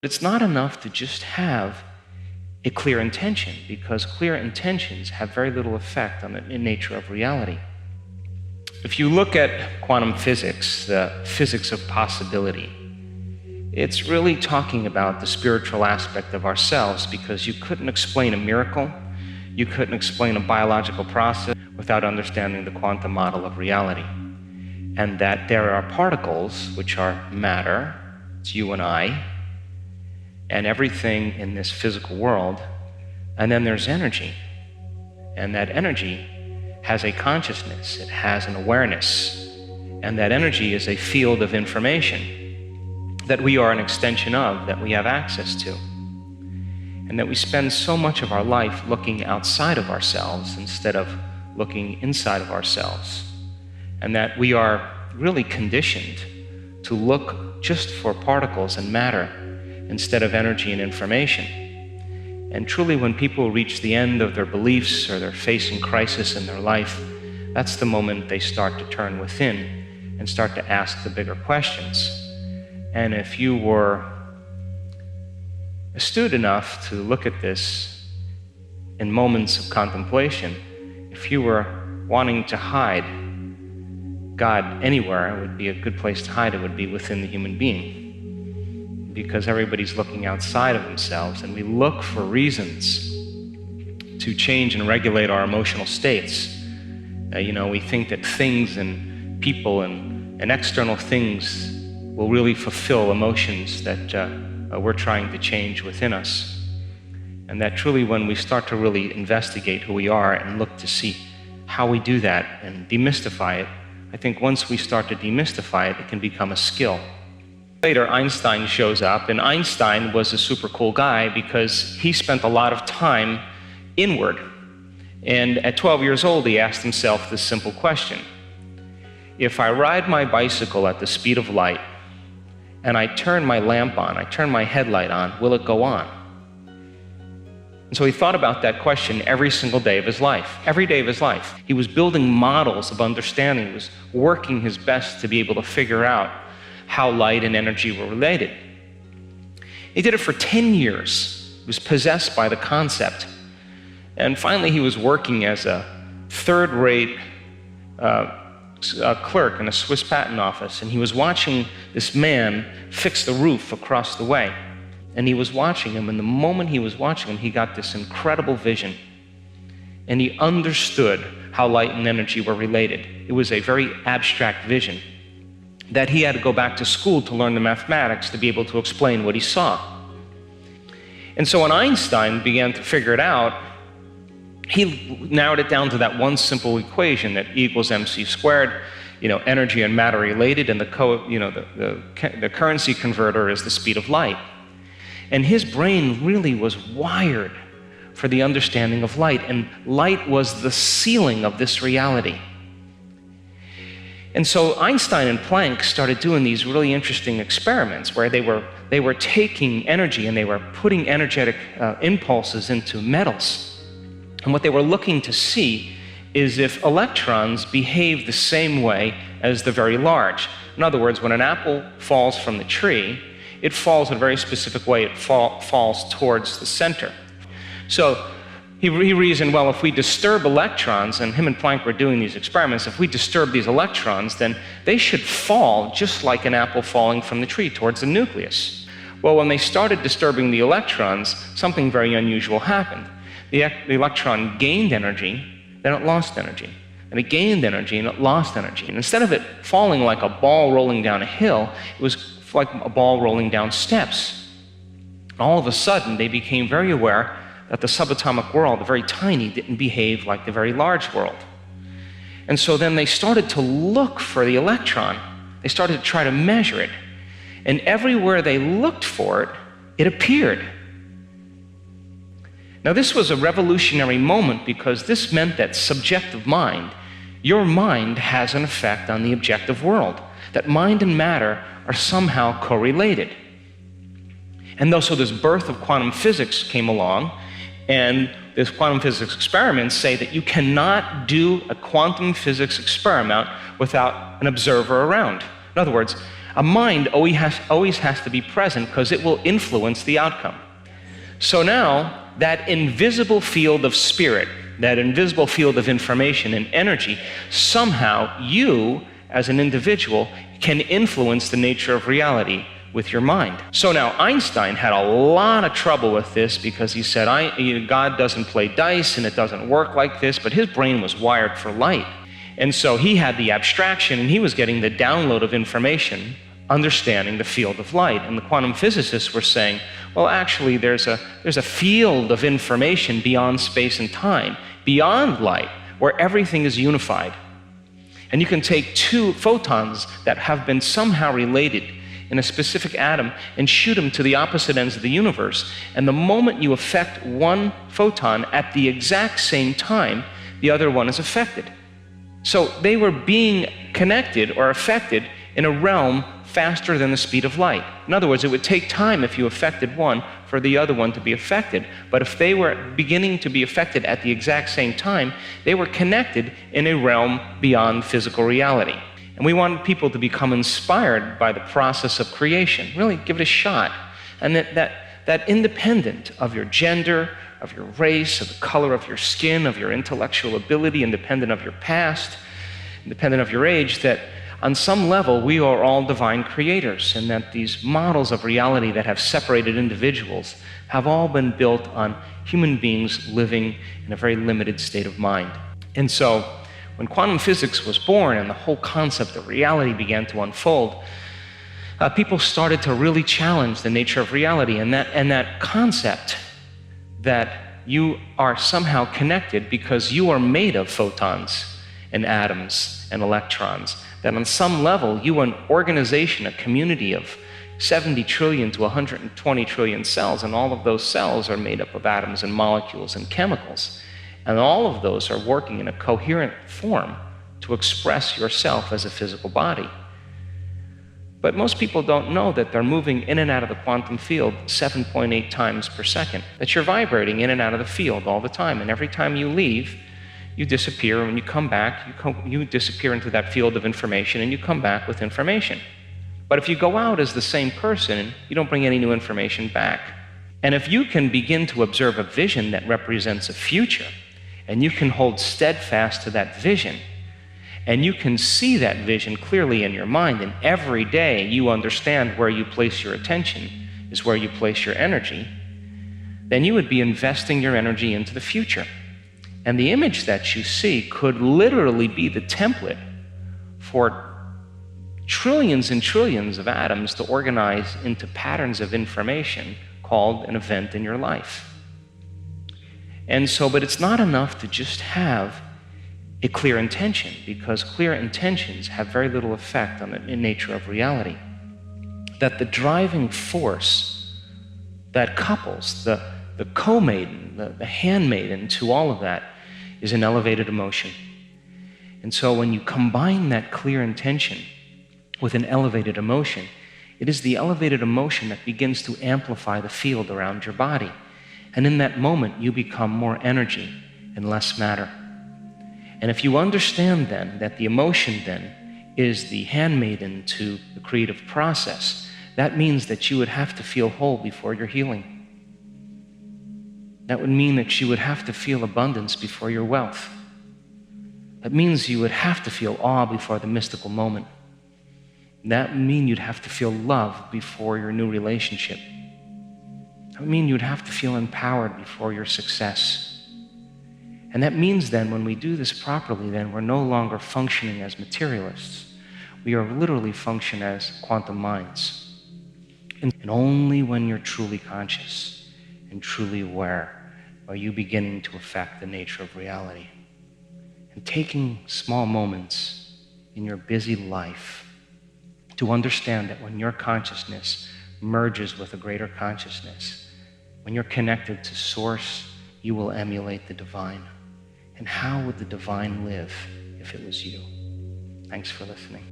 It's not enough to just have a clear intention, because clear intentions have very little effect on the nature of reality. If you look at quantum physics, the physics of possibility, it's really talking about the spiritual aspect of ourselves, because you couldn't explain a miracle, you couldn't explain a biological process without understanding the quantum model of reality. And that there are particles, which are matter, it's you and I, and everything in this physical world, and then there's energy. And that energy has a consciousness, it has an awareness, and that energy is a field of information that we are an extension of, that we have access to. And that we spend so much of our life looking outside of ourselves instead of looking inside of ourselves. And that we are really conditioned to look just for particles and matter instead of energy and information. And truly, when people reach the end of their beliefs or they're facing crisis in their life, that's the moment they start to turn within and start to ask the bigger questions. And if you were astute enough to look at this in moments of contemplation, if you were wanting to hide God anywhere, it would be a good place to hide. It would be within the human being, because everybody's looking outside of themselves, and we look for reasons to change and regulate our emotional states. We think that things and people and external things will really fulfill emotions that we're trying to change within us. And that truly, when we start to really investigate who we are and look to see how we do that and demystify it, I think once we start to demystify it, it can become a skill. Later, Einstein shows up, and Einstein was a super cool guy because he spent a lot of time inward. And at 12 years old, he asked himself this simple question: if I ride my bicycle at the speed of light, and I turn my lamp on, I turn my headlight on, will it go on? And so he thought about that question every single day of his life, every day of his life. He was building models of understanding, he was working his best to be able to figure out how light and energy were related. He did it for 10 years. He was possessed by the concept. And finally, he was working as a third-rate clerk in a Swiss patent office, and he was watching this man fix the roof across the way. And he was watching him, and the moment he was watching him, he got this incredible vision. And he understood how light and energy were related. It was a very abstract vision that he had to go back to school to learn the mathematics to be able to explain what he saw. And so when Einstein began to figure it out, he narrowed it down to that one simple equation, that E equals mc squared, energy and matter related, and the currency converter is the speed of light. And his brain really was wired for the understanding of light, and light was the ceiling of this reality. And so Einstein and Planck started doing these really interesting experiments where they were taking energy and they were putting energetic impulses into metals. And what they were looking to see is if electrons behave the same way as the very large. In other words, when an apple falls from the tree, it falls in a very specific way. It falls towards the center. So he reasoned, well, if we disturb electrons, and him and Planck were doing these experiments, if we disturb these electrons, then they should fall just like an apple falling from the tree towards the nucleus. Well, when they started disturbing the electrons, something very unusual happened. The electron gained energy, then it lost energy. And it gained energy, and it lost energy. And instead of it falling like a ball rolling down a hill, it was like a ball rolling down steps. And all of a sudden, they became very aware that the subatomic world, the very tiny, didn't behave like the very large world. And so then they started to look for the electron. They started to try to measure it. And everywhere they looked for it, it appeared. Now, this was a revolutionary moment because this meant that subjective mind, your mind has an effect on the objective world, that mind and matter are somehow correlated. And so this birth of quantum physics came along, and this quantum physics experiments say that you cannot do a quantum physics experiment without an observer around. In other words, A mind always has to be present because it will influence the outcome. So now, that invisible field of spirit, that invisible field of information and energy, somehow you, as an individual, can influence the nature of reality with your mind. So now Einstein had a lot of trouble with this because he said, God doesn't play dice and it doesn't work like this, but his brain was wired for light. And so he had the abstraction and he was getting the download of information, understanding the field of light. And the quantum physicists were saying, well, actually, there's a field of information beyond space and time, beyond light, where everything is unified. And you can take two photons that have been somehow related in a specific atom and shoot them to the opposite ends of the universe. And the moment you affect one photon at the exact same time, the other one is affected. So they were being connected or affected in a realm faster than the speed of light. In other words, it would take time if you affected one for the other one to be affected. But if they were beginning to be affected at the exact same time, they were connected in a realm beyond physical reality. And we wanted people to become inspired by the process of creation. Really give it a shot. And that independent of your gender, of your race, of the color of your skin, of your intellectual ability, independent of your past, independent of your age, that on some level we are all divine creators, and that these models of reality that have separated individuals have all been built on human beings living in a very limited state of mind. And so when quantum physics was born and the whole concept of reality began to unfold, people started to really challenge the nature of reality, and that concept that you are somehow connected because you are made of photons and atoms and electrons, that on some level you are an organization, a community of 70 trillion to 120 trillion cells, and all of those cells are made up of atoms and molecules and chemicals. And all of those are working in a coherent form to express yourself as a physical body. But most people don't know that they're moving in and out of the quantum field 7.8 times per second, that you're vibrating in and out of the field all the time, and every time you leave, you disappear, and when you come back, you disappear into that field of information, and you come back with information. But if you go out as the same person, you don't bring any new information back. And if you can begin to observe a vision that represents a future, and you can hold steadfast to that vision, and you can see that vision clearly in your mind, and every day you understand where you place your attention is where you place your energy, then you would be investing your energy into the future. And the image that you see could literally be the template for trillions and trillions of atoms to organize into patterns of information called an event in your life. And so, but it's not enough to just have a clear intention, because clear intentions have very little effect on the nature of reality. That the driving force that couples the co-maiden, the handmaiden to all of that is an elevated emotion. And so when you combine that clear intention with an elevated emotion, it is the elevated emotion that begins to amplify the field around your body. And in that moment, you become more energy and less matter. And if you understand then that the emotion then is the handmaiden to the creative process, that means that you would have to feel whole before your healing. That would mean that you would have to feel abundance before your wealth. That means you would have to feel awe before the mystical moment. That would mean you'd have to feel love before your new relationship. That would mean you'd have to feel empowered before your success. And that means then when we do this properly, then we're no longer functioning as materialists. We are literally function as quantum minds. And only when you're truly conscious and truly aware are you beginning to affect the nature of reality. And taking small moments in your busy life to understand that when your consciousness merges with a greater consciousness, when you're connected to Source, you will emulate the divine. And how would the divine live if it was you? Thanks for listening.